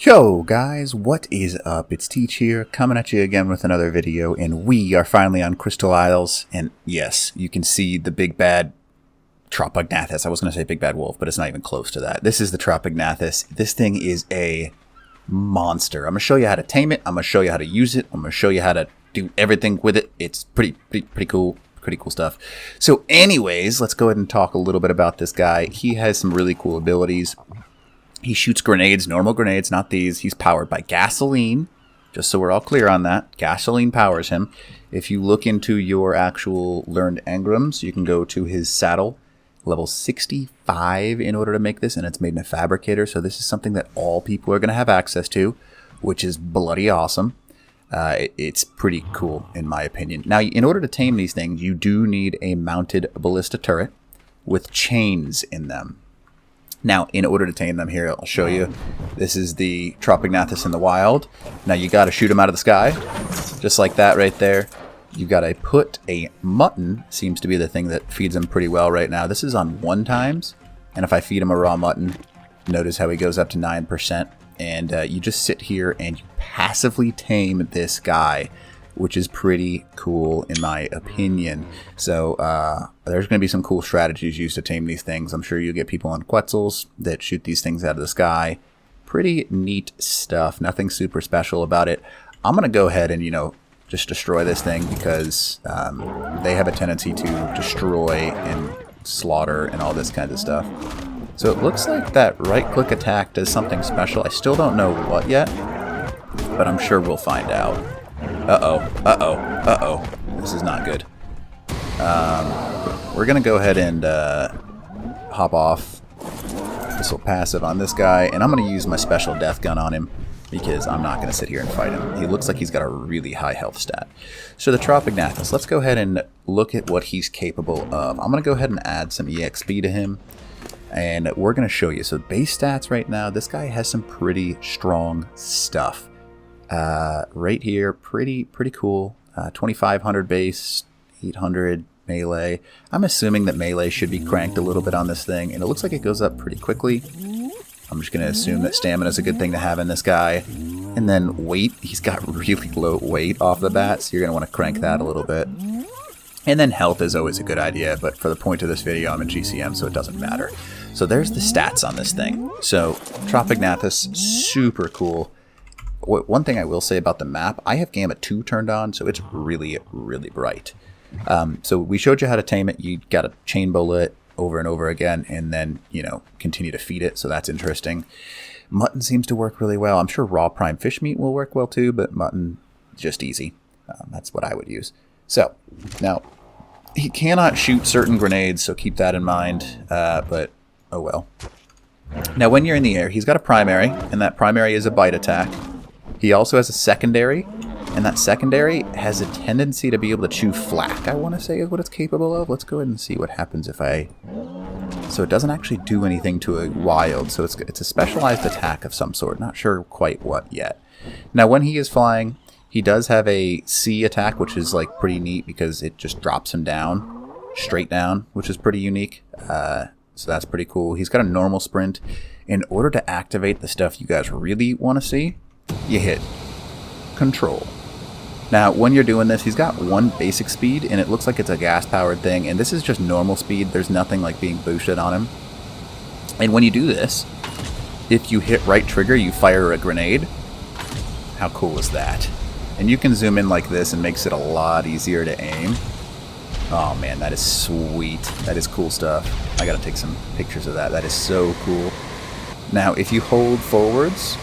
Yo guys, what is up? It's Teach here, coming at you again with another video, and we are finally on Crystal Isles, and yes, you can see the big bad Tropeognathus. I was going to say big bad wolf, but it's not even close to that. This is the Tropeognathus. This thing is a monster. I'm going to show you how to tame it, I'm going to show you how to use it, I'm going to show you how to do everything with it. It's pretty cool. Pretty cool stuff. So anyways, let's go ahead and talk a little bit about this guy. He has some really cool abilities. He shoots grenades, normal grenades, not these. He's powered by gasoline, just so we're all clear on that. Gasoline powers him. If you look into your actual learned engrams, you can go to his saddle, level 65 in order to make this, and it's made in a fabricator, so this is something that all people are going to have access to, which is bloody awesome. It's pretty cool, in my opinion. Now, in order to tame these things, you do need a mounted ballista turret with chains in them. Now, in order to tame them here, I'll show you. This is the Tropeognathus in the wild. Now, you got to shoot him out of the sky, just like that right there. You got to put a mutton, seems to be the thing that feeds him pretty well right now. This is on 1 times, and if I feed him a raw mutton, notice how he goes up to 9%. And you just sit here and you passively tame this guy, which is pretty cool in my opinion. So there's going to be some cool strategies used to tame these things. I'm sure you'll get people on Quetzals that shoot these things out of the sky. Pretty neat stuff. Nothing super special about it. I'm going to go ahead and, just destroy this thing because they have a tendency to destroy and slaughter and all this kind of stuff. So it looks like that right-click attack does something special. I still don't know what yet, but I'm sure we'll find out. Uh-oh. This is not good. We're going to go ahead and hop off this little passive on this guy, and I'm going to use my special death gun on him because I'm not going to sit here and fight him. He looks like he's got a really high health stat. So the Tropeognathus, let's go ahead and look at what he's capable of. I'm going to go ahead and add some EXP to him. And we're going to show you. So base stats right now, this guy has some pretty strong stuff. Right here, pretty cool. 2500 base, 800 melee. I'm assuming that melee should be cranked a little bit on this thing. And it looks like it goes up pretty quickly. I'm just going to assume that stamina is a good thing to have in this guy. And then weight, he's got really low weight off the bat. So you're going to want to crank that a little bit. And then health is always a good idea, but for the point of this video, I'm in GCM, so it doesn't matter. So there's the stats on this thing. So Tropeognathus, super cool. One thing I will say about the map, I have Gamma 2 turned on, so it's really bright. So we showed you how to tame it. You got to chain bullet over and over again, and then, continue to feed it, so that's interesting. Mutton seems to work really well. I'm sure raw prime fish meat will work well too, but mutton, just easy. That's what I would use. So, now, he cannot shoot certain grenades, so keep that in mind, but oh well. Now, when you're in the air, he's got a primary, and that primary is a bite attack. He also has a secondary, and that secondary has a tendency to be able to chew flak, I want to say is what it's capable of. Let's go ahead and see what happens if I... So it doesn't actually do anything to a wild, so it's a specialized attack of some sort. Not sure quite what yet. Now, when he is flying... He does have a C attack, which is pretty neat because it just drops him down, straight down, which is pretty unique. So that's pretty cool. He's got a normal sprint. In order to activate the stuff you guys really want to see, you hit control. Now, when you're doing this, he's got 1 basic speed, and it looks like it's a gas-powered thing. And this is just normal speed. There's nothing like being boosted on him. And when you do this, if you hit right trigger, you fire a grenade. How cool is that? And you can zoom in like this and makes it a lot easier to aim. Oh man, that is sweet. That is cool stuff. I gotta take some pictures of that. That is so cool. Now, if you hold forwards,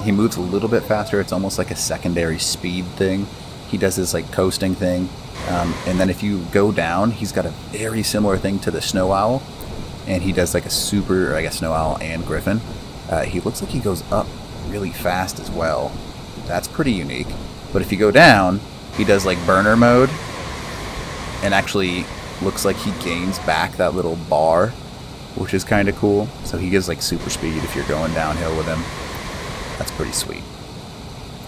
he moves a little bit faster. It's almost like a secondary speed thing. He does this coasting thing. And then if you go down, he's got a very similar thing to the snow owl. And he does a super, I guess, snow owl and griffin. He looks like he goes up really fast as well. That's pretty unique. But if you go down, he does burner mode and actually looks like he gains back that little bar, which is kind of cool. So he gives super speed if you're going downhill with him. That's pretty sweet.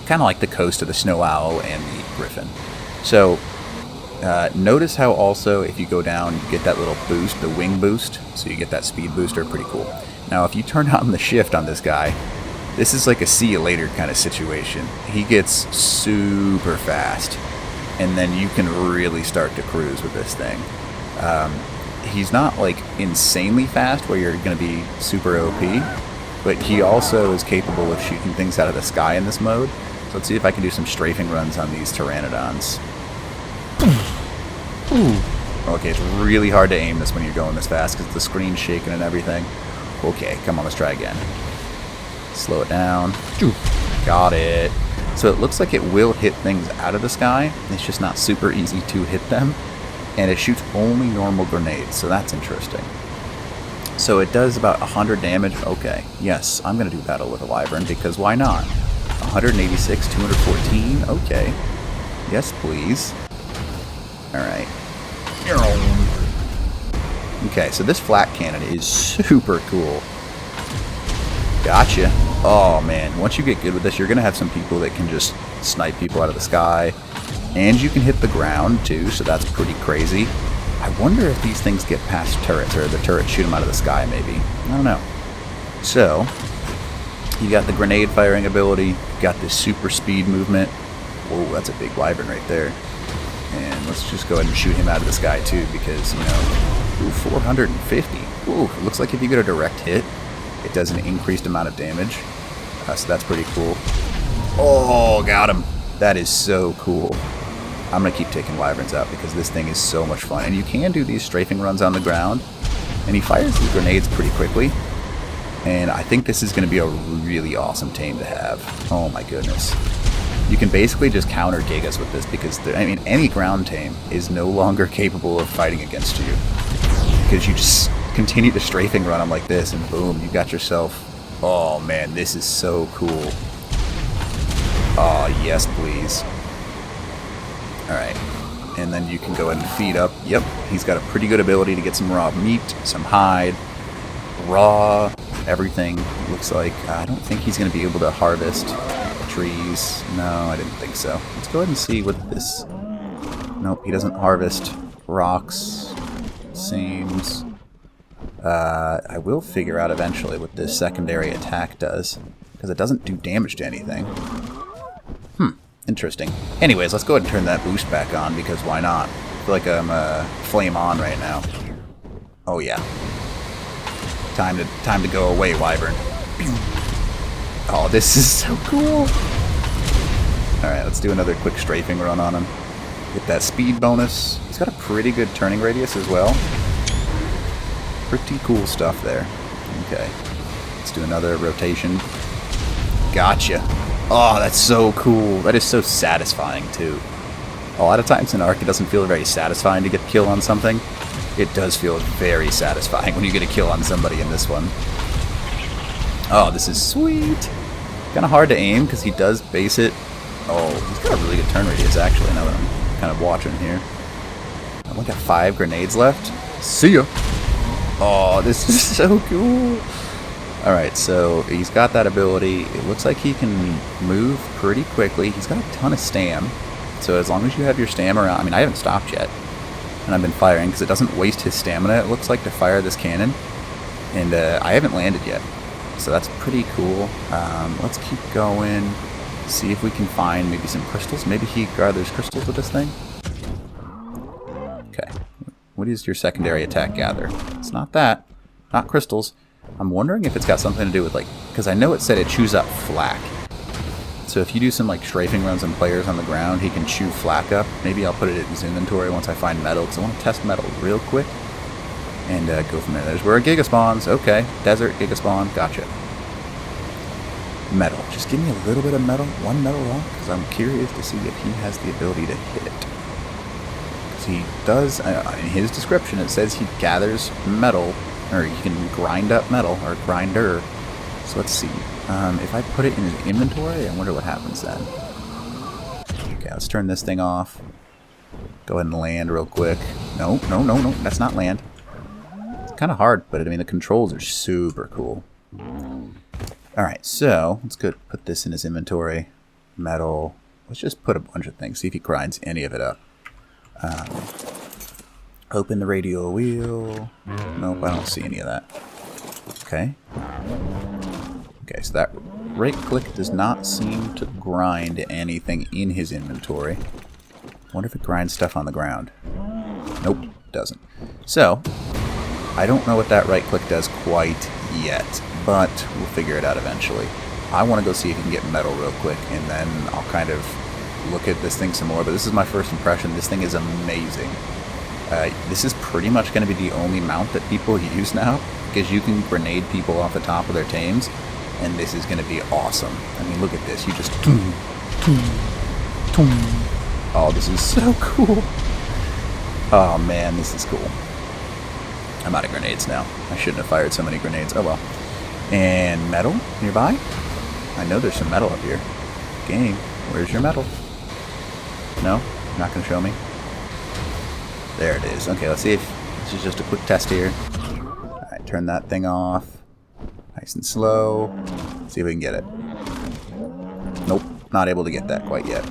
Kind of like the coast of the snow owl and the griffin. So notice how also if you go down, you get that little boost, the wing boost. So you get that speed booster, pretty cool. Now if you turn on the shift on this guy, This is like a see you later kind of situation. He gets super fast, and then you can really start to cruise with this thing. He's not like insanely fast where you're going to be super OP, but he also is capable of shooting things out of the sky in this mode. So let's see if I can do some strafing runs on these pteranodons. Okay, it's really hard to aim this when you're going this fast because the screen's shaking and everything. Okay, come on, let's try again. Slow it down. Got it. So it looks like it will hit things out of the sky. It's just not super easy to hit them. And it shoots only normal grenades, so that's interesting. So it does about 100 damage. Okay, yes, I'm going to do battle with a wyvern because why not? 186, 214. Okay. Yes, please. Alright. Okay, so this flak cannon is super cool. Gotcha. Oh man, once you get good with this, you're going to have some people that can just snipe people out of the sky. And you can hit the ground too, so that's pretty crazy. I wonder if these things get past turrets, or the turrets shoot them out of the sky maybe. I don't know. So, you got the grenade firing ability, you got this super speed movement. Whoa, that's a big wyvern right there. And let's just go ahead and shoot him out of the sky too, because, you know, ooh, 450. Ooh, it looks like if you get a direct hit, it does an increased amount of damage. So that's pretty cool. Oh, got him. That is so cool. I'm going to keep taking wyverns out because this thing is so much fun. And you can do these strafing runs on the ground. And he fires these grenades pretty quickly. And I think this is going to be a really awesome tame to have. Oh my goodness. You can basically just counter Gigas with this because, I mean, any ground tame is no longer capable of fighting against you. Because you just continue to strafing run them like this and boom, you got yourself... Oh man, this is so cool. Oh, yes please. Alright, and then you can go ahead and feed up. Yep, he's got a pretty good ability to get some raw meat, some hide, raw, everything, looks like. I don't think he's going to be able to harvest trees. No, I didn't think so. Let's go ahead and see what this... Nope, he doesn't harvest rocks. Seems... I will figure out eventually what this secondary attack does, because it doesn't do damage to anything. Interesting. Anyways, let's go ahead and turn that boost back on, because why not? I feel like I'm flame on right now. Oh yeah. Time to go away, wyvern. Oh, this is so cool. Alright, let's do another quick strafing run on him. Get that speed bonus. He's got a pretty good turning radius as well. Pretty cool stuff there. Okay. Let's do another rotation. Gotcha. Oh, that's so cool. That is so satisfying, too. A lot of times in Ark, it doesn't feel very satisfying to get a kill on something. It does feel very satisfying when you get a kill on somebody in this one. Oh, this is sweet. Kind of hard to aim, because he does base it. Oh, he's got a really good turn radius, actually, now that I'm kind of watching here. I've only got 5 grenades left. See ya. Oh, this is so cool. Alright, so he's got that ability. It looks like he can move pretty quickly. He's got a ton of stam. So as long as you have your stam around... I mean, I haven't stopped yet. And I've been firing because it doesn't waste his stamina, it looks like, to fire this cannon. And I haven't landed yet. So that's pretty cool. Let's keep going. See if we can find maybe some crystals. Maybe he gathers crystals with this thing. Okay. What is your secondary attack gather? It's not that. Not crystals. I'm wondering if it's got something to do with, like... Because I know it said it chews up flak. So if you do some, like, strafing runs on players on the ground, he can chew flak up. Maybe I'll put it in his inventory once I find metal, because I want to test metal real quick. And go from there. There's where a Giga spawns. Okay. Desert, Giga spawn. Gotcha. Metal. Just give me a little bit of metal. 1 metal rock, because I'm curious to see if he has the ability to hit it. Because he does... in his description, it says he gathers metal... Or you can grind up metal, or grinder. So let's see. If I put it in his inventory, I wonder what happens then. Okay, let's turn this thing off. Go ahead and land real quick. No, no, no, no. That's not land. It's kind of hard, but I mean, the controls are super cool. Alright, so let's go put this in his inventory. Metal. Let's just put a bunch of things. See if he grinds any of it up. Open the radio wheel. Nope, I don't see any of that. Okay. Okay, so that right click does not seem to grind anything in his inventory. Wonder if it grinds stuff on the ground. Nope, doesn't. So, I don't know what that right click does quite yet, but we'll figure it out eventually. I want to go see if you can get metal real quick, and then I'll kind of look at this thing some more. But this is my first impression. This thing is amazing. This is pretty much going to be the only mount that people use now, because you can grenade people off the top of their tames, and this is going to be awesome. I mean, look at this. You just... Oh, this is so cool. Oh, man, this is cool. I'm out of grenades now. I shouldn't have fired so many grenades. Oh, well. And metal nearby? I know there's some metal up here. Game, where's your metal? No? Not going to show me? There it is. Okay, let's see if this is just a quick test here. Alright, turn that thing off. Nice and slow. See if we can get it. Nope, not able to get that quite yet.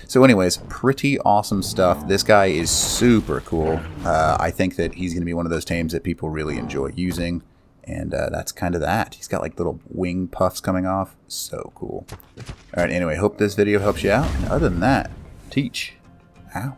So anyways, pretty awesome stuff. This guy is super cool. I think that he's going to be one of those tames that people really enjoy using. And that's kind of that. He's got like little wing puffs coming off. So cool. Alright, anyway, hope this video helps you out. And other than that, teach. Ow.